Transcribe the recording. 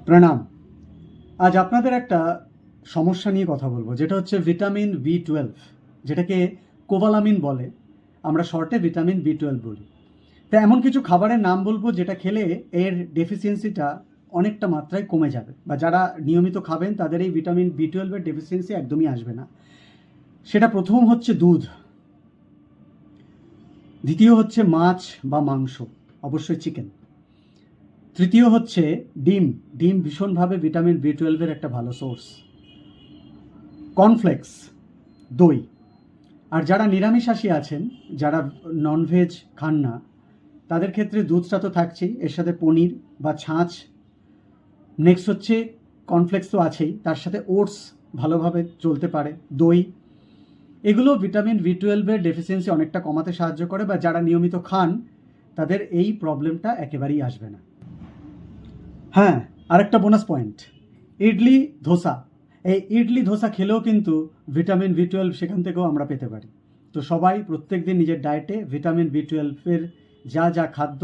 প্রণাম। আজ আপনাদের একটা সমস্যা নিয়ে কথা বলবো, যেটা হচ্ছে ভিটামিন বি 12, যেটাকে কোভালামিন বলে। আমরা শর্টে ভিটামিন বি 12 বলি। তা এমন কিছু খাবারের নাম বলবো যেটা খেলে এর ডেফিসিয়েন্সিটা অনেকটা মাত্রায় কমে যাবে, বা যারা নিয়মিত খাবেন তাদের এই ভিটামিন বি 12-এর ডেফিসিয়েন্সি একদমই আসবে না। সেটা প্রথম হচ্ছে দুধ, দ্বিতীয় হচ্ছে মাছ বা মাংস, অবশ্যই চিকেন, তৃতীয় হচ্ছে ডিম। ডিম ভীষণভাবে ভিটামিন বি 12-এর একটা ভালো সোর্স। কর্নফ্লেক্স, দই। আর যারা নিরামিষাশী আছেন, যারা ননভেজ খান না, তাদের ক্ষেত্রে দুধটা তো থাকছেই, এর সাথে পনির বা ছাঁচ। নেক্সট হচ্ছে কর্নফ্লেক্স তো আছেই, তার সাথে ওটস ভালোভাবে চলতে পারে, দই। এগুলো ভিটামিন বি 12-এর ডেফিসিয়েন্সি অনেকটা কমাতে সাহায্য করে, বা যারা নিয়মিত খান তাদের এই প্রবলেমটা একেবারেই আসবে না। হ্যাঁ, আরেকটা বোনাস পয়েন্ট, ইডলি ধোসা। এই ইডলি ধোসা খেলেও কিন্তু ভিটামিন বি 12 সেখান থেকেও আমরা পেতে পারি। তো সবাই প্রত্যেক দিন নিজের ডায়েটে ভিটামিন বি 12-এর যা যা খাদ্য